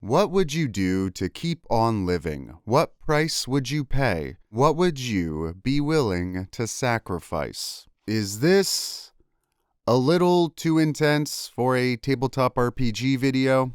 What would you do to keep on living? What price would you pay? What would you be willing to sacrifice? Is this a little too intense for a tabletop RPG video?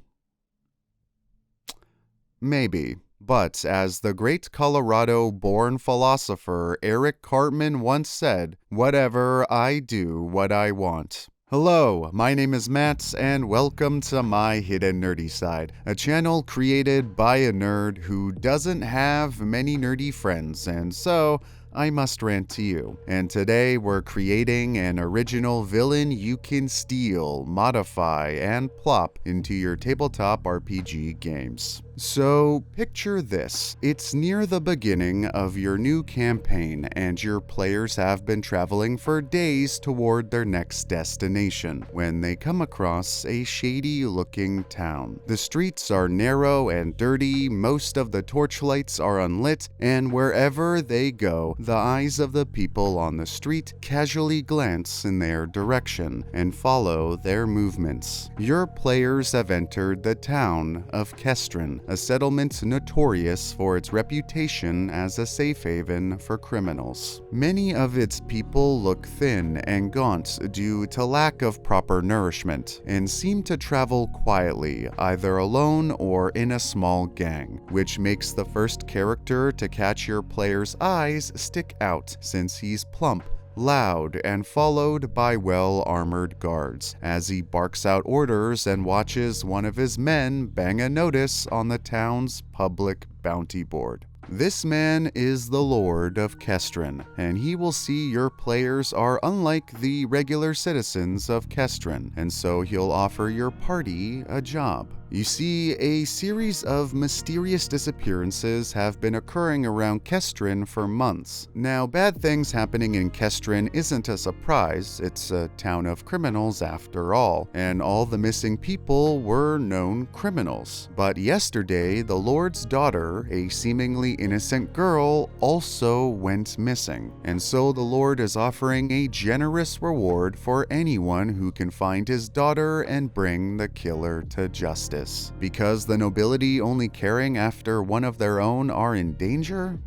Maybe. But as the great Colorado-born philosopher Eric Cartman once said, whatever I do what I want. Hello, my name is Matt, and welcome to My Hidden Nerdy Side, a channel created by a nerd who doesn't have many nerdy friends, and so I must rant to you. And today we're creating an original villain you can steal, modify, and plop into your tabletop RPG games. So picture this. It's near the beginning of your new campaign and your players have been traveling for days toward their next destination when they come across a shady looking town. The streets are narrow and dirty, most of the torchlights are unlit, and wherever they go, the eyes of the people on the street casually glance in their direction and follow their movements. Your players have entered the town of Kestrin, a settlement notorious for its reputation as a safe haven for criminals. Many of its people look thin and gaunt due to lack of proper nourishment, and seem to travel quietly, either alone or in a small gang, which makes the first character to catch your player's eyes stick out, since he's plump, loud, and followed by well-armored guards, as he barks out orders and watches one of his men bang a notice on the town's public bounty board. This man is the Lord of Kestrin, and he will see your players are unlike the regular citizens of Kestrin, and so he'll offer your party a job. You see, a series of mysterious disappearances have been occurring around Kestrin for months. Now, bad things happening in Kestrin isn't a surprise, it's a town of criminals after all, and all the missing people were known criminals. But yesterday, the Lord's daughter, a seemingly innocent girl, also went missing, and so the Lord is offering a generous reward for anyone who can find his daughter and bring the killer to justice. Because the nobility only caring after one of their own are in danger?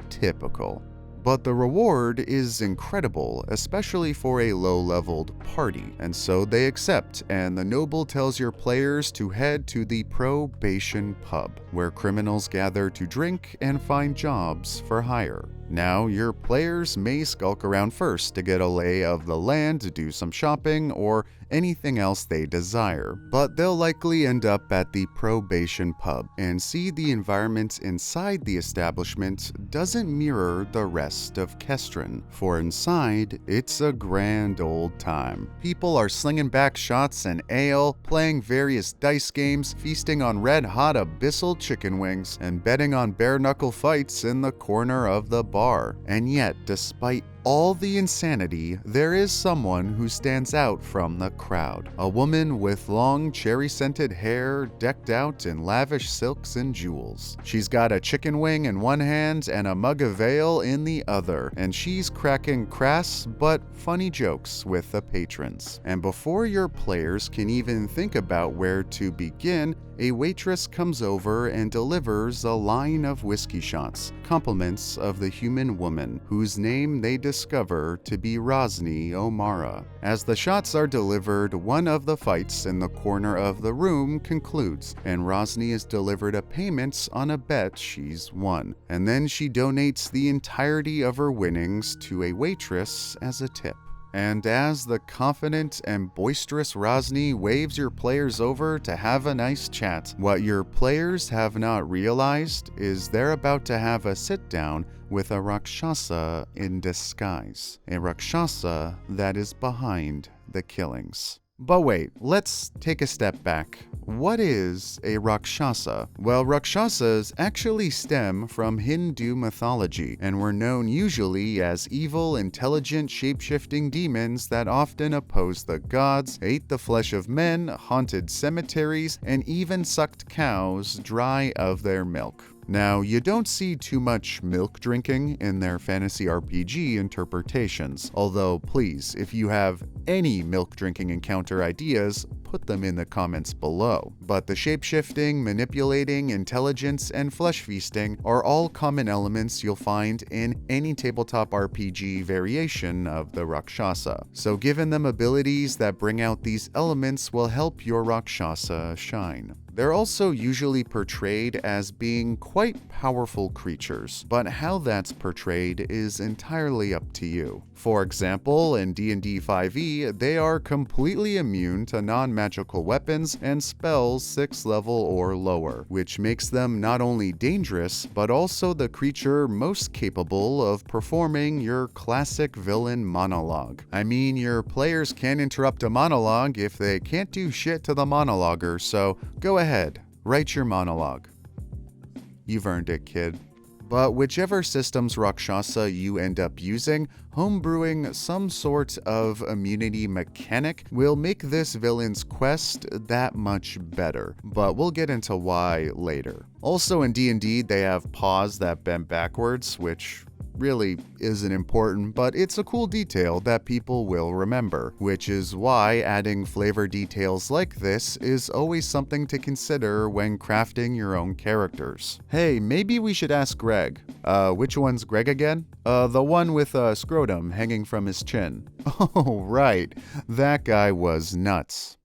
Typical. But the reward is incredible, especially for a low-leveled party, and so they accept, and the noble tells your players to head to the Probation Pub, where criminals gather to drink and find jobs for hire. Now, your players may skulk around first to get a lay of the land, to do some shopping, or anything else they desire, but they'll likely end up at the Probation Pub and see the environment inside the establishment doesn't mirror the rest of Kestrin, for inside, it's a grand old time. People are slinging back shots and ale, playing various dice games, feasting on red-hot abyssal chicken wings, and betting on bare-knuckle fights in the corner of the bar. And yet, despite all the insanity, there is someone who stands out from the crowd. A woman with long cherry-scented hair decked out in lavish silks and jewels. She's got a chicken wing in one hand and a mug of ale in the other, and she's cracking crass but funny jokes with the patrons. And before your players can even think about where to begin, a waitress comes over and delivers a line of whiskey shots, compliments of the human woman, whose name they discover to be Rasni Omara. As the shots are delivered, one of the fights in the corner of the room concludes, and Rasni is delivered a payment on a bet she's won, and then she donates the entirety of her winnings to a waitress as a tip. And as the confident and boisterous Rasni waves your players over to have a nice chat, what your players have not realized is they're about to have a sit-down with a Rakshasa in disguise. A Rakshasa that is behind the killings. But wait, let's take a step back. What is a Rakshasa? Well, Rakshasas actually stem from Hindu mythology and were known usually as evil, intelligent, shape-shifting demons that often opposed the gods, ate the flesh of men, haunted cemeteries, and even sucked cows dry of their milk. Now, you don't see too much milk drinking in their fantasy RPG interpretations, although please, if you have any milk drinking encounter ideas, put them in the comments below. But the shapeshifting, manipulating, intelligence, and flesh feasting are all common elements you'll find in any tabletop RPG variation of the Rakshasa. So giving them abilities that bring out these elements will help your Rakshasa shine. They're also usually portrayed as being quite powerful creatures, but how that's portrayed is entirely up to you. For example, in D&D 5e, they are completely immune to non-magical weapons and spells 6th level or lower, which makes them not only dangerous, but also the creature most capable of performing your classic villain monologue. I mean, your players can interrupt a monologue if they can't do shit to the monologuer, so go ahead, write your monologue. You've earned it, kid. But whichever system's Rakshasa you end up using, homebrewing some sort of immunity mechanic will make this villain's quest that much better, but we'll get into why later. Also in D&D, they have paws that bend backwards, which really isn't important, but it's a cool detail that people will remember, which is why adding flavor details like this is always something to consider when crafting your own characters. Hey, maybe we should ask Greg. Which one's Greg again? The one with a scrotum hanging from his chin. Oh, right. That guy was nuts.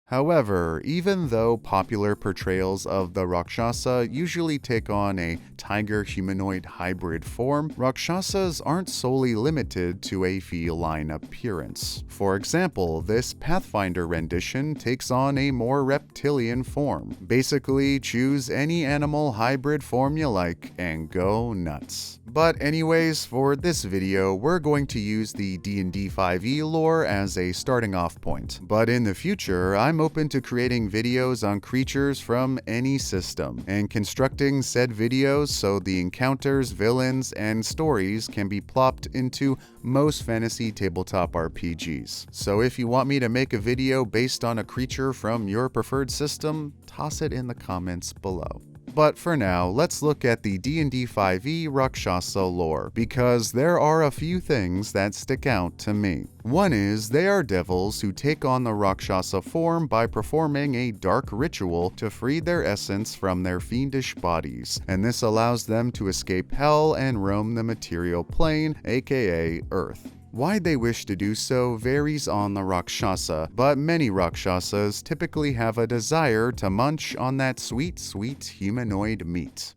However, even though popular portrayals of the Rakshasa usually take on a tiger-humanoid hybrid form, Rakshasas aren't solely limited to a feline appearance. For example, this Pathfinder rendition takes on a more reptilian form. Basically, choose any animal hybrid form you like and go nuts. But anyways, for this video, we're going to use the D&D 5e lore as a starting off point. But in the future, I'm open to creating videos on creatures from any system, and constructing said videos so the encounters, villains, and stories can be plopped into most fantasy tabletop RPGs. So if you want me to make a video based on a creature from your preferred system, toss it in the comments below. But for now, let's look at the D&D 5e Rakshasa lore, because there are a few things that stick out to me. One is, they are devils who take on the Rakshasa form by performing a dark ritual to free their essence from their fiendish bodies, and this allows them to escape hell and roam the material plane, aka Earth. Why they wish to do so varies on the Rakshasa, but many Rakshasas typically have a desire to munch on that sweet, sweet humanoid meat.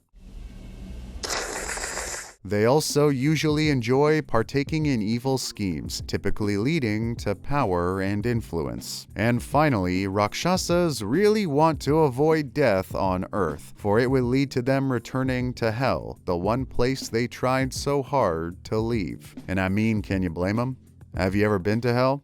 They also usually enjoy partaking in evil schemes, typically leading to power and influence. And finally, Rakshasas really want to avoid death on Earth, for it would lead to them returning to Hell, the one place they tried so hard to leave. And I mean, can you blame them? Have you ever been to Hell?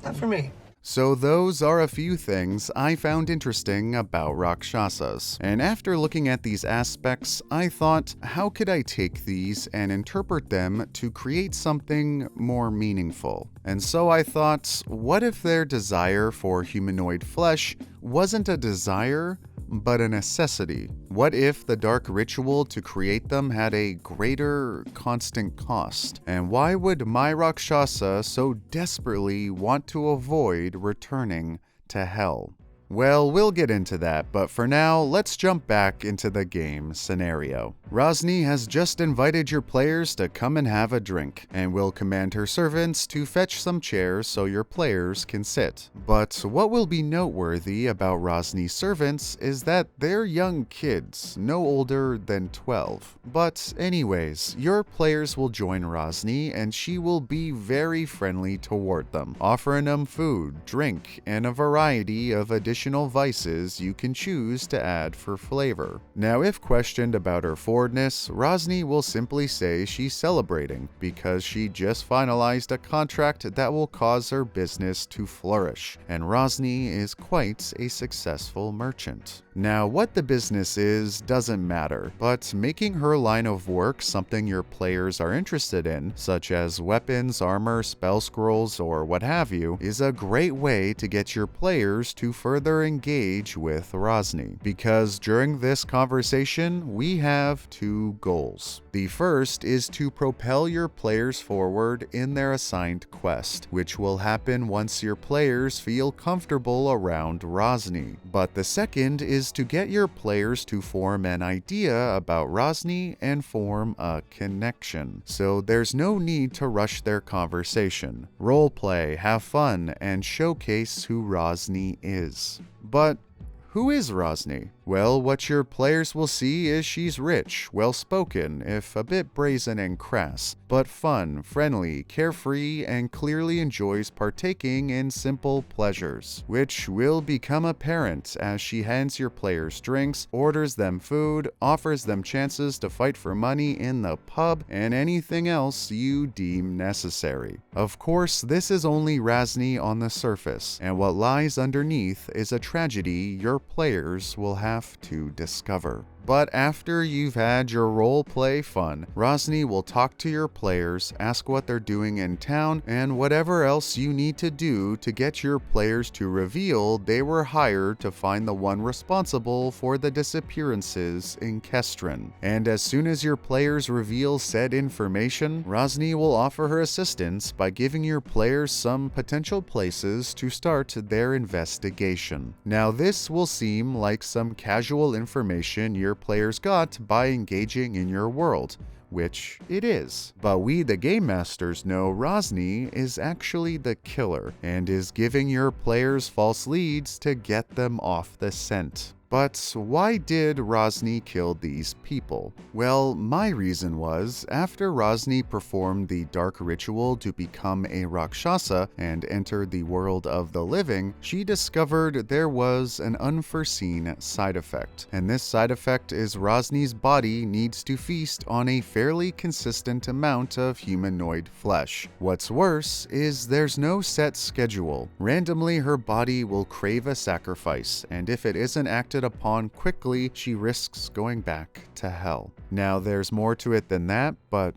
Not for me. So those are a few things I found interesting about Rakshasas. And after looking at these aspects, I thought, how could I take these and interpret them to create something more meaningful? And so I thought, what if their desire for humanoid flesh wasn't a desire, but a necessity? What if the dark ritual to create them had a greater constant cost? And why would my Rakshasa so desperately want to avoid returning to hell? Well, we'll get into that, but for now, let's jump back into the game scenario. Rasni has just invited your players to come and have a drink, and will command her servants to fetch some chairs so your players can sit. But what will be noteworthy about Rasni's servants is that they're young kids, no older than 12. But anyways, your players will join Rasni, and she will be very friendly toward them, offering them food, drink, and a variety of additional vices you can choose to add for flavor. Now, if questioned about her forwardness, Rasni will simply say she's celebrating because she just finalized a contract that will cause her business to flourish, and Rasni is quite a successful merchant. Now, what the business is doesn't matter, but making her line of work something your players are interested in, such as weapons, armor, spell scrolls, or what have you, is a great way to get your players to further engage with Rasni. Because during this conversation, we have two goals. The first is to propel your players forward in their assigned quest, which will happen once your players feel comfortable around Rasni. But the second is to get your players to form an idea about Rasni and form a connection. So there's no need to rush their conversation. Roleplay, have fun, and showcase who Rasni is. But who is Rasni? Well, what your players will see is she's rich, well-spoken, if a bit brazen and crass, but fun, friendly, carefree, and clearly enjoys partaking in simple pleasures, which will become apparent as she hands your players drinks, orders them food, offers them chances to fight for money in the pub, and anything else you deem necessary. Of course, this is only Rasni on the surface, and what lies underneath is a tragedy your players will have to discover. But after you've had your roleplay fun, Rasni will talk to your players, ask what they're doing in town, and whatever else you need to do to get your players to reveal they were hired to find the one responsible for the disappearances in Kestrin. And as soon as your players reveal said information, Rasni will offer her assistance by giving your players some potential places to start their investigation. Now, this will seem like some casual information your players got by engaging in your world, which it is. But we, the Game Masters, know Rasni is actually the killer and is giving your players false leads to get them off the scent. But why did Rasni kill these people? Well, my reason was, after Rasni performed the dark ritual to become a Rakshasa and entered the world of the living, she discovered there was an unforeseen side effect. And this side effect is Rasni's body needs to feast on a fairly consistent amount of humanoid flesh. What's worse is there's no set schedule. Randomly, her body will crave a sacrifice, and if it isn't acted upon quickly, she risks going back to hell. Now, there's more to it than that, but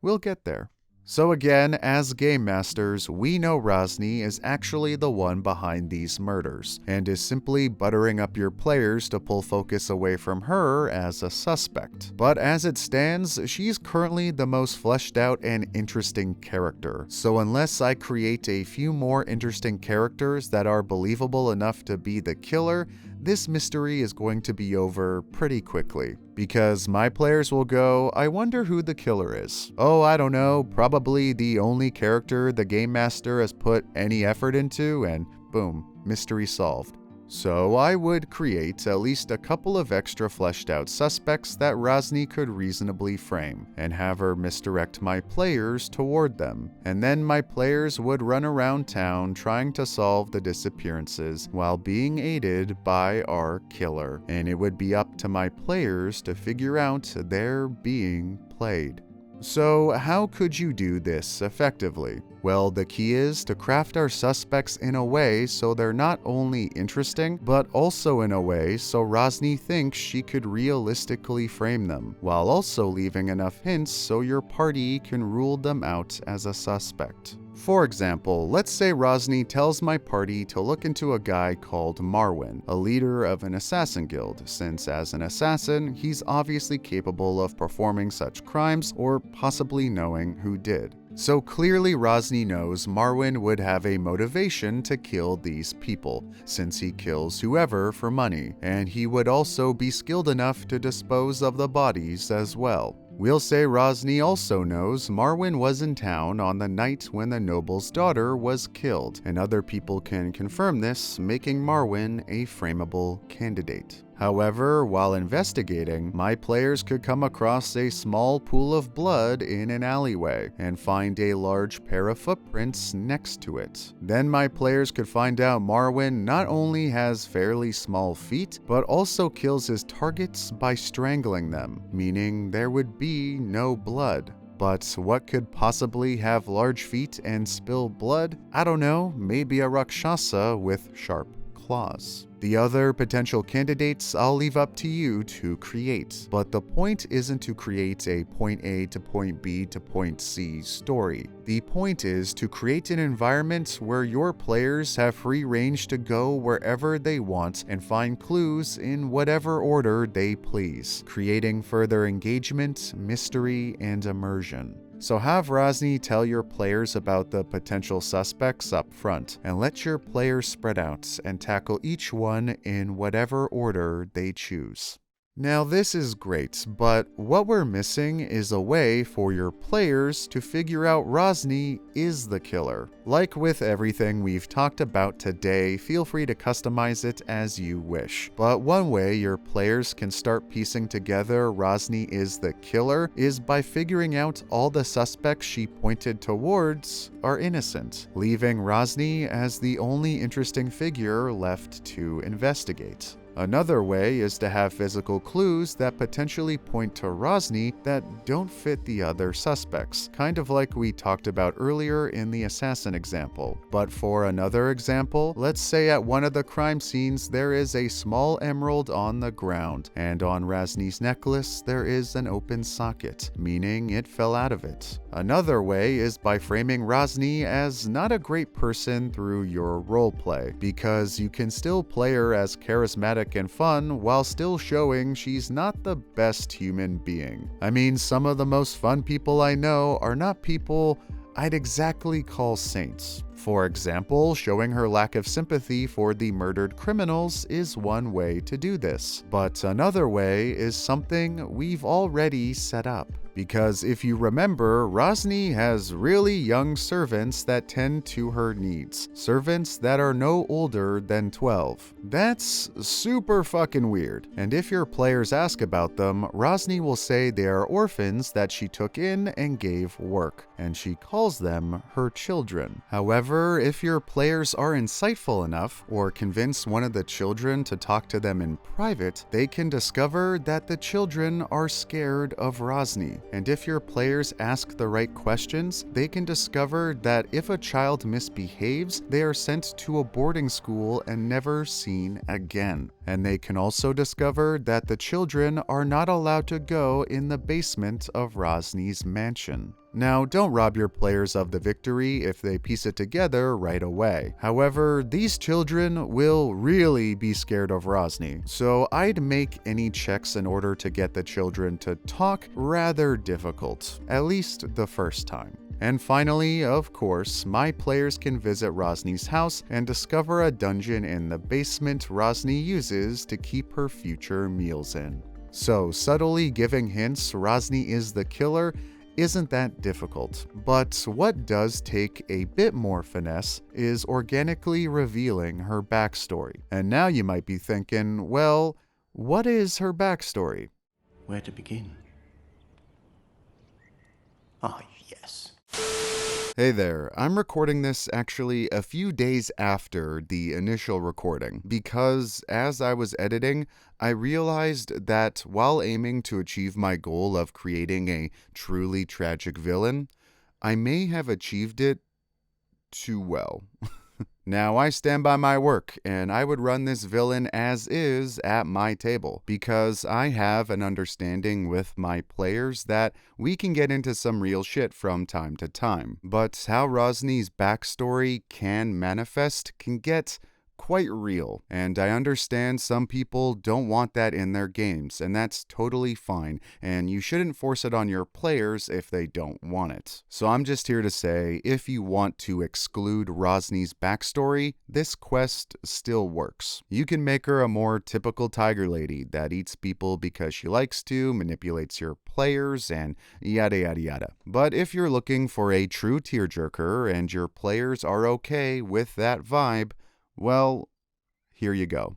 we'll get there. So again, as Game Masters, we know Rasni is actually the one behind these murders, and is simply buttering up your players to pull focus away from her as a suspect. But as it stands, she's currently the most fleshed out and interesting character, so unless I create a few more interesting characters that are believable enough to be the killer, this mystery is going to be over pretty quickly. Because my players will go, I wonder who the killer is. Oh, I don't know, probably the only character the Game Master has put any effort into, and boom, mystery solved. So I would create at least a couple of extra fleshed out suspects that Rasni could reasonably frame, and have her misdirect my players toward them. And then my players would run around town trying to solve the disappearances while being aided by our killer. And it would be up to my players to figure out they're being played. So how could you do this effectively? Well, the key is to craft our suspects in a way so they're not only interesting, but also in a way so Rasni thinks she could realistically frame them, while also leaving enough hints so your party can rule them out as a suspect. For example, let's say Rasni tells my party to look into a guy called Marwin, a leader of an assassin guild, since as an assassin, he's obviously capable of performing such crimes or possibly knowing who did. So clearly Rasni knows Marwin would have a motivation to kill these people, since he kills whoever for money, and he would also be skilled enough to dispose of the bodies as well. We'll say Rasni also knows Marwin was in town on the night when the noble's daughter was killed, and other people can confirm this, making Marwin a frameable candidate. However, while investigating, my players could come across a small pool of blood in an alleyway and find a large pair of footprints next to it. Then my players could find out Marwin not only has fairly small feet, but also kills his targets by strangling them, meaning there would be no blood. But what could possibly have large feet and spill blood? I don't know, maybe a Rakshasa with sharp claws. The other potential candidates I'll leave up to you to create, but the point isn't to create a point A to point B to point C story. The point is to create an environment where your players have free range to go wherever they want and find clues in whatever order they please, creating further engagement, mystery, and immersion. So have Rasni tell your players about the potential suspects up front, and let your players spread out and tackle each one in whatever order they choose. Now this is great, but what we're missing is a way for your players to figure out Rasni is the killer. Like with everything we've talked about today, feel free to customize it as you wish. But one way your players can start piecing together Rasni is the killer is by figuring out all the suspects she pointed towards are innocent, leaving Rasni as the only interesting figure left to investigate. Another way is to have physical clues that potentially point to Rasni that don't fit the other suspects, kind of like we talked about earlier in the assassin example. But for another example, let's say at one of the crime scenes there is a small emerald on the ground, and on Rasni's necklace there is an open socket, meaning it fell out of it. Another way is by framing Rasni as not a great person through your roleplay, because you can still play her as charismatic and fun while still showing she's not the best human being. I mean, some of the most fun people I know are not people I'd exactly call saints. For example, showing her lack of sympathy for the murdered criminals is one way to do this. But another way is something we've already set up. Because if you remember, Rasni has really young servants that tend to her needs. Servants that are no older than 12. That's super fucking weird. And if your players ask about them, Rasni will say they are orphans that she took in and gave work, and she calls them her children. However, if your players are insightful enough, or convince one of the children to talk to them in private, they can discover that the children are scared of Rasni. And if your players ask the right questions, they can discover that if a child misbehaves, they are sent to a boarding school and never seen again. And they can also discover that the children are not allowed to go in the basement of Rasni's mansion. Now, don't rob your players of the victory if they piece it together right away. However, these children will really be scared of Rasni, so I'd make any checks in order to get the children to talk rather difficult, at least the first time. And finally, of course, my players can visit Rasni's house and discover a dungeon in the basement Rasni uses to keep her future meals in. So, subtly giving hints Rasni is the killer isn't that difficult, but what does take a bit more finesse is organically revealing her backstory. And now you might be thinking, well, what is her backstory? Where to begin? Ah, yes. Hey there, I'm recording this actually a few days after the initial recording because as I was editing, I realized that while aiming to achieve my goal of creating a truly tragic villain, I may have achieved it too well. Now, I stand by my work, and I would run this villain as is at my table, because I have an understanding with my players that we can get into some real shit from time to time. But how Rasni's backstory can manifest can get quite real, and I understand some people don't want that in their games, and that's totally fine, and you shouldn't force it on your players if they don't want it. So I'm just here to say, if you want to exclude Rasni's backstory, this quest still works. You can make her a more typical tiger lady that eats people because she likes to, manipulates your players, and yada yada yada. But if you're looking for a true tearjerker and your players are okay with that vibe, well, here you go.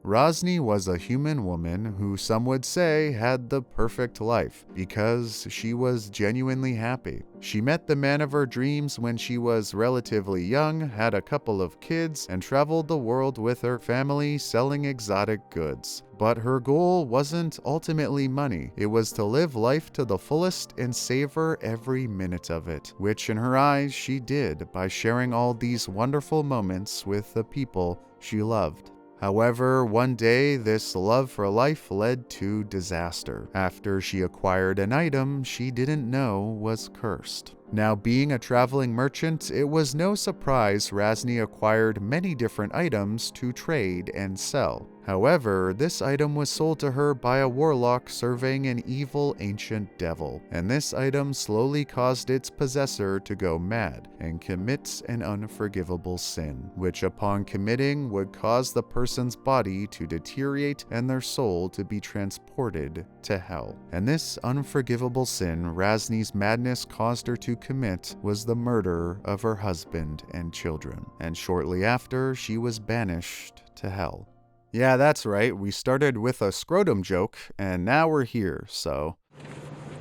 Rasni was a human woman who some would say had the perfect life because she was genuinely happy. She met the man of her dreams when she was relatively young, had a couple of kids, and traveled the world with her family selling exotic goods. But her goal wasn't ultimately money. It was to live life to the fullest and savor every minute of it, which in her eyes she did by sharing all these wonderful moments with the people she loved. However, one day this love for life led to disaster after she acquired an item she didn't know was cursed. Now, being a traveling merchant, it was no surprise Rasni acquired many different items to trade and sell. However, this item was sold to her by a warlock serving an evil ancient devil, and this item slowly caused its possessor to go mad and commit an unforgivable sin, which upon committing would cause the person's body to deteriorate and their soul to be transported to hell. And this unforgivable sin Rasni's madness caused her to commit was the murder of her husband and children, and shortly after she was banished to hell. Yeah, that's right, we started with a scrotum joke, and now we're here, so...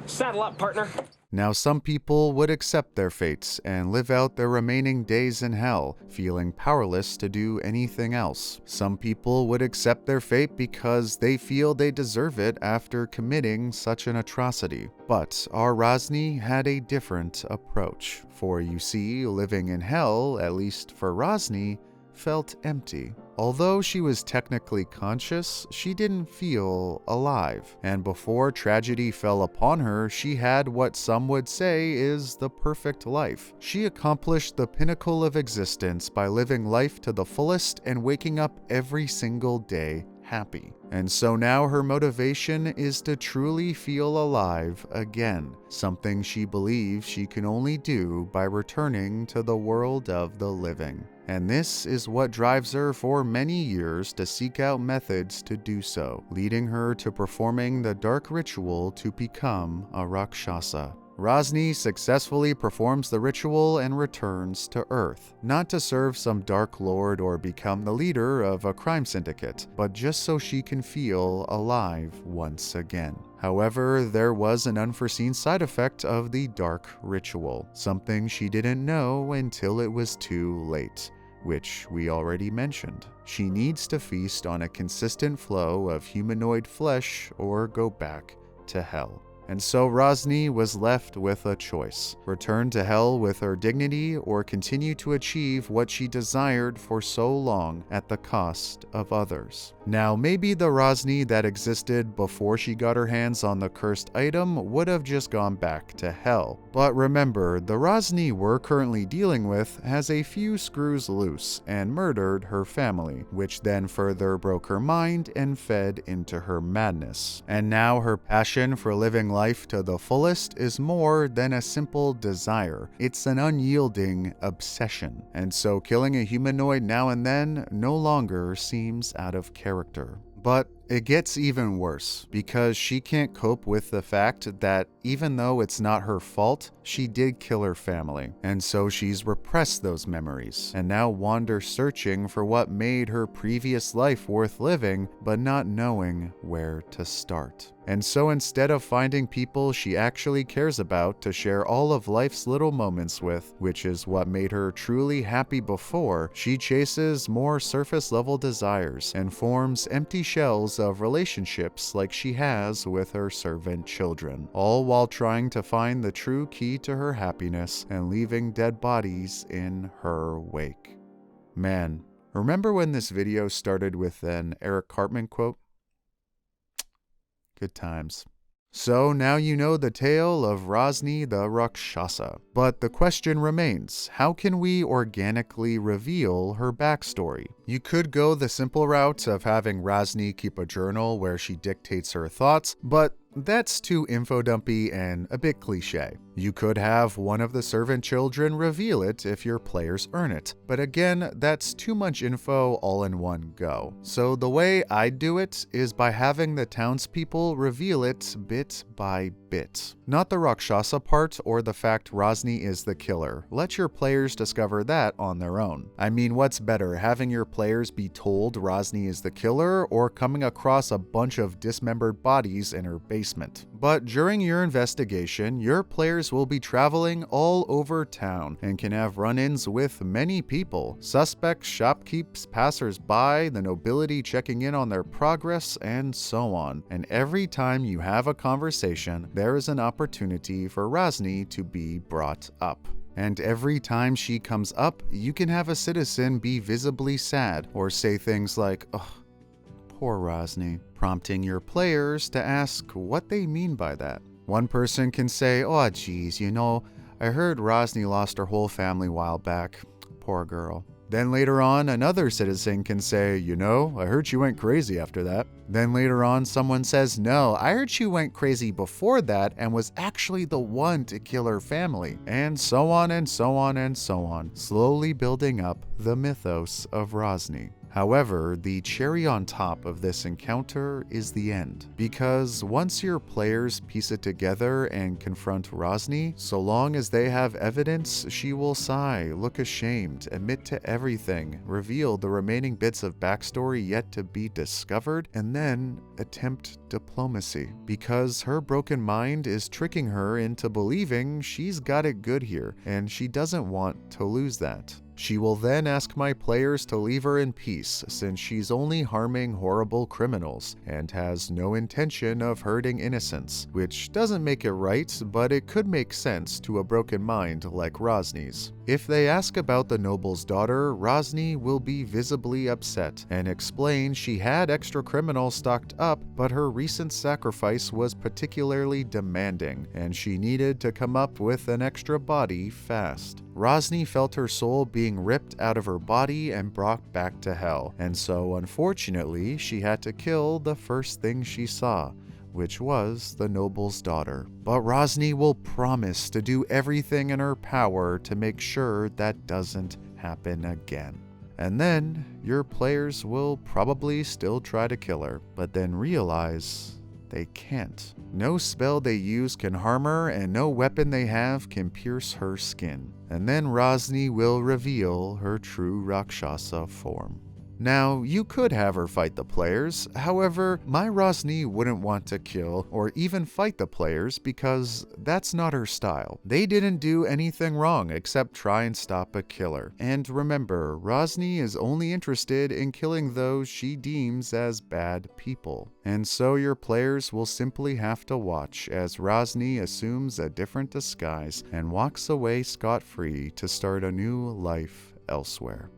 Saddle up, partner. Now some people would accept their fates and live out their remaining days in hell, feeling powerless to do anything else. Some people would accept their fate because they feel they deserve it after committing such an atrocity. But our Rasni had a different approach, for you see, living in hell, at least for Rasni, felt empty. Although she was technically conscious, she didn't feel alive. And before tragedy fell upon her, she had what some would say is the perfect life. She accomplished the pinnacle of existence by living life to the fullest and waking up every single day happy. And so now her motivation is to truly feel alive again, something she believes she can only do by returning to the world of the living. And this is what drives her for many years to seek out methods to do so, leading her to performing the dark ritual to become a Rakshasa. Rasni successfully performs the ritual and returns to Earth, not to serve some dark lord or become the leader of a crime syndicate, but just so she can feel alive once again. However, there was an unforeseen side effect of the dark ritual, something she didn't know until it was too late, which we already mentioned. She needs to feast on a consistent flow of humanoid flesh or go back to hell. And so Rasni was left with a choice: return to hell with her dignity or continue to achieve what she desired for so long at the cost of others. Now, maybe the Rasni that existed before she got her hands on the cursed item would have just gone back to hell. But remember, the Rasni we're currently dealing with has a few screws loose and murdered her family, which then further broke her mind and fed into her madness. And now her passion for living life to the fullest is more than a simple desire. It's an unyielding obsession. And so killing a humanoid now and then no longer seems out of character. But it gets even worse, because she can't cope with the fact that even though it's not her fault, she did kill her family, and so she's repressed those memories, and now wanders searching for what made her previous life worth living, but not knowing where to start. And so instead of finding people she actually cares about to share all of life's little moments with, which is what made her truly happy before, she chases more surface level desires and forms empty shells of relationships like she has with her servant children, all while trying to find the true key to her happiness and leaving dead bodies in her wake. Man, remember when this video started with an Eric Cartman quote? Good times. So now you know the tale of Rasni the Rakshasa. But the question remains, how can we organically reveal her backstory? You could go the simple route of having Rasni keep a journal where she dictates her thoughts, but that's too info-dumpy and a bit cliche. You could have one of the servant children reveal it if your players earn it, but again, that's too much info all in one go. So the way I do it is by having the townspeople reveal it bit by bit. Not the Rakshasa part or the fact Rasni is the killer. Let your players discover that on their own. I mean, what's better, having your players be told Rasni is the killer or coming across a bunch of dismembered bodies in her basement? But during your investigation, your players will be traveling all over town and can have run-ins with many people: suspects, shopkeepers, passers-by, the nobility checking in on their progress, and so on. And every time you have a conversation, there is an opportunity for Rasni to be brought up. And every time she comes up, you can have a citizen be visibly sad or say things like, "Ugh, poor Rasni," prompting your players to ask what they mean by that. One person can say, "Oh geez, I heard Rasni lost her whole family a while back. Poor girl." Then later on, another citizen can say, "I heard she went crazy after that." Then later on, someone says, "No, I heard she went crazy before that and was actually the one to kill her family." And so on and so on and so on, slowly building up the mythos of Rasni. However, the cherry on top of this encounter is the end, because once your players piece it together and confront Rasni, so long as they have evidence, she will sigh, look ashamed, admit to everything, reveal the remaining bits of backstory yet to be discovered, and then attempt diplomacy, because her broken mind is tricking her into believing she's got it good here, and she doesn't want to lose that. She will then ask my players to leave her in peace, since she's only harming horrible criminals and has no intention of hurting innocents, which doesn't make it right, but it could make sense to a broken mind like Rasni's. If they ask about the noble's daughter, Rasni will be visibly upset and explain she had extra criminals stocked up, but her recent sacrifice was particularly demanding, and she needed to come up with an extra body fast. Rasni felt her soul being ripped out of her body and brought back to hell, and so unfortunately she had to kill the first thing she saw, which was the noble's daughter. But Rasni will promise to do everything in her power to make sure that doesn't happen again. And then your players will probably still try to kill her, but then realize they can't. No spell they use can harm her, and no weapon they have can pierce her skin. And then Rasni will reveal her true Rakshasa form. Now, you could have her fight the players, however, my Rasni wouldn't want to kill or even fight the players because that's not her style. They didn't do anything wrong except try and stop a killer. And remember, Rasni is only interested in killing those she deems as bad people. And so your players will simply have to watch as Rasni assumes a different disguise and walks away scot-free to start a new life elsewhere.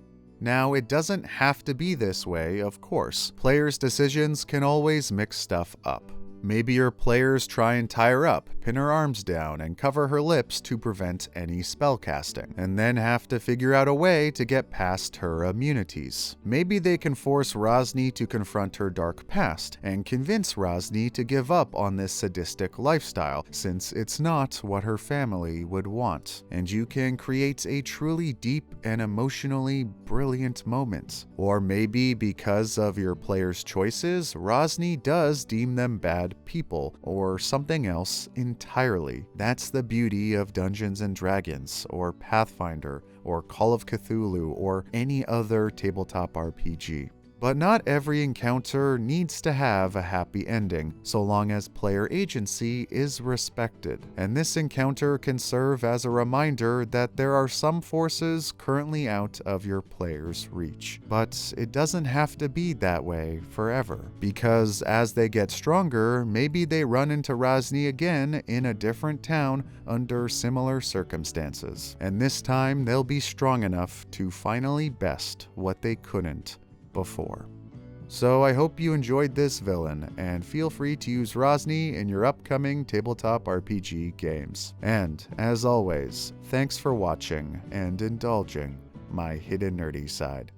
Now, it doesn't have to be this way, of course. Players' decisions can always mix stuff up. Maybe your players try and tie her up, pin her arms down, and cover her lips to prevent any spellcasting, and then have to figure out a way to get past her immunities. Maybe they can force Rasni to confront her dark past, and convince Rasni to give up on this sadistic lifestyle, since it's not what her family would want. And you can create a truly deep and emotionally brilliant moment. Or maybe because of your players' choices, Rasni does deem them bad people, or something else entirely. That's the beauty of Dungeons and Dragons, or Pathfinder, or Call of Cthulhu, or any other tabletop RPG. But not every encounter needs to have a happy ending, so long as player agency is respected. And this encounter can serve as a reminder that there are some forces currently out of your player's reach. But it doesn't have to be that way forever, because as they get stronger, maybe they run into Rasni again in a different town under similar circumstances. And this time they'll be strong enough to finally best what they couldn't before. So I hope you enjoyed this villain, and feel free to use Rasni in your upcoming tabletop RPG games. And, as always, thanks for watching and indulging my hidden nerdy side.